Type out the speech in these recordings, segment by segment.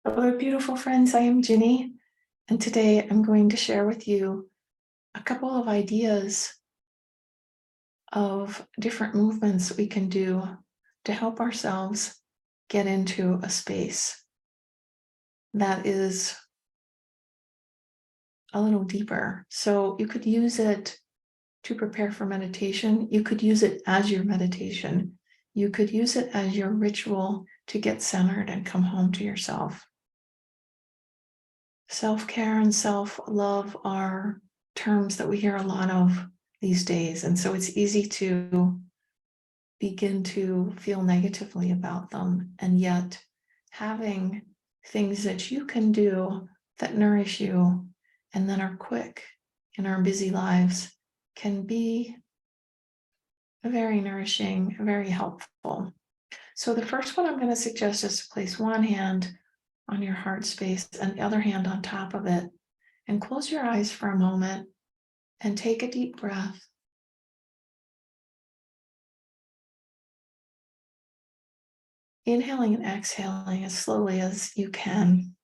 Hello, beautiful friends. I am Ginny, and today I'm going to share with you a couple of ideas of different movements we can do to help ourselves get into a space that is a little deeper. So you could use it to prepare for meditation. You could use it as your meditation. You could use it as your ritual to get centered and come home to yourself. Self-care and self-love are terms that we hear a lot of these days. And so it's easy to begin to feel negatively about them. And yet having things that you can do that nourish you and then are quick in our busy lives can be very nourishing, very helpful. So the first one I'm going to suggest is to place one hand on your heart space and the other hand on top of it, and close your eyes for a moment and take a deep breath. Inhaling and exhaling as slowly as you can,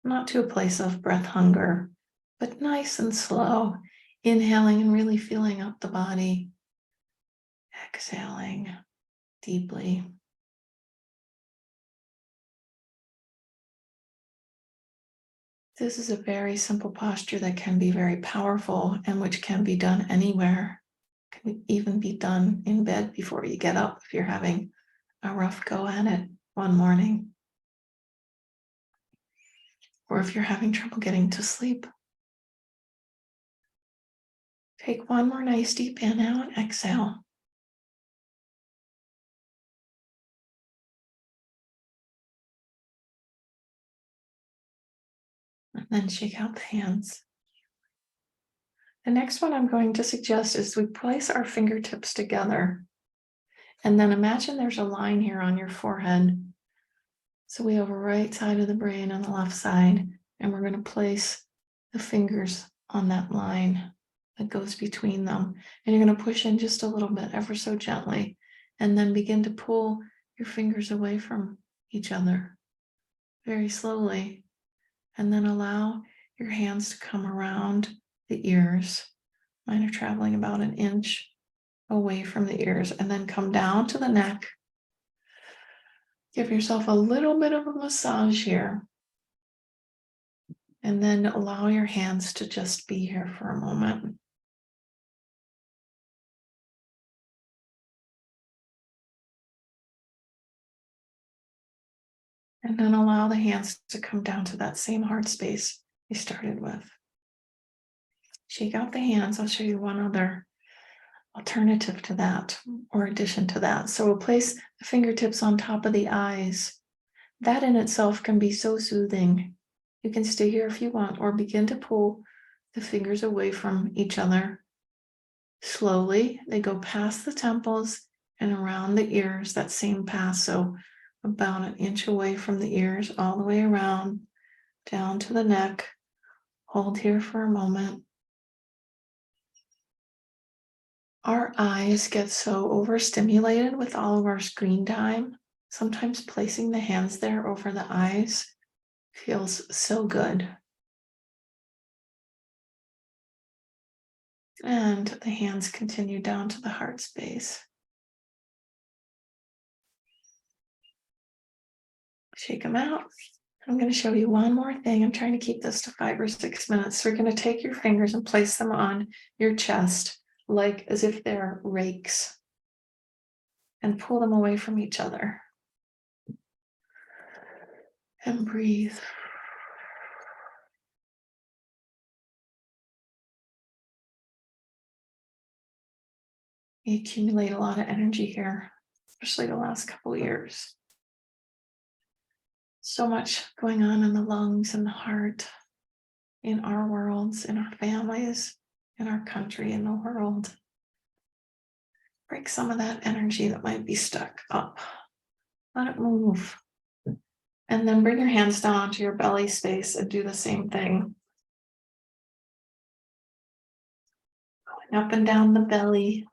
not to a place of breath hunger, but nice and slow. Inhaling and really filling up the body, exhaling deeply. This is a very simple posture that can be very powerful and which can be done anywhere. Can even be done in bed before you get up if you're having a rough go at it one morning, or if you're having trouble getting to sleep. Take one more nice deep inhale and exhale. And then shake out the hands. The next one I'm going to suggest is we place our fingertips together. And then imagine there's a line here on your forehead. So we have a right side of the brain and the left side, and we're going to place the fingers on that line that goes between them. And you're going to push in just a little bit, ever so gently, and then begin to pull your fingers away from each other very slowly. And then allow your hands to come around the ears. Mine are traveling about an inch away from the ears, and then come down to the neck. Give yourself a little bit of a massage here. And then allow your hands to just be here for a moment. And then allow the hands to come down to that same heart space you started with. Shake out the hands. I'll show you one other alternative to that, or addition to that. So we'll place the fingertips on top of the eyes. That in itself can be so soothing. You can stay here if you want, or begin to pull the fingers away from each other. Slowly, they go past the temples and around the ears, that same path. So about an inch away from the ears, all the way around, down to the neck. Hold here for a moment. Our eyes get so overstimulated with all of our screen time. Sometimes placing the hands there over the eyes feels so good. And the hands continue down to the heart space. Shake them out. I'm going to show you one more thing. I'm trying to keep this to 5 or 6 minutes. So we're going to take your fingers and place them on your chest, like as if they're rakes, and pull them away from each other. And breathe. We accumulate a lot of energy here, especially the last couple of years. So much going on in the lungs and the heart, in our worlds, in our families, in our country, in the world. Break some of that energy that might be stuck up. Let it move. And then bring your hands down onto your belly space and do the same thing. Going up and down the belly,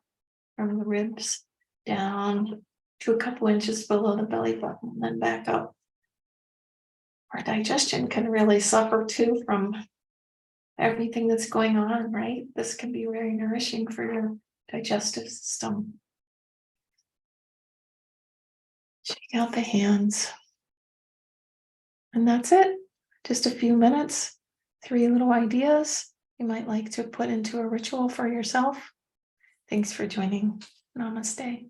from the ribs down to a couple inches below the belly button, and then back up. Our digestion can really suffer too from everything that's going on, right? This can be very nourishing for your digestive system. Shake out the hands. And that's it. Just a few minutes, 3 little ideas you might like to put into a ritual for yourself. Thanks for joining. Namaste.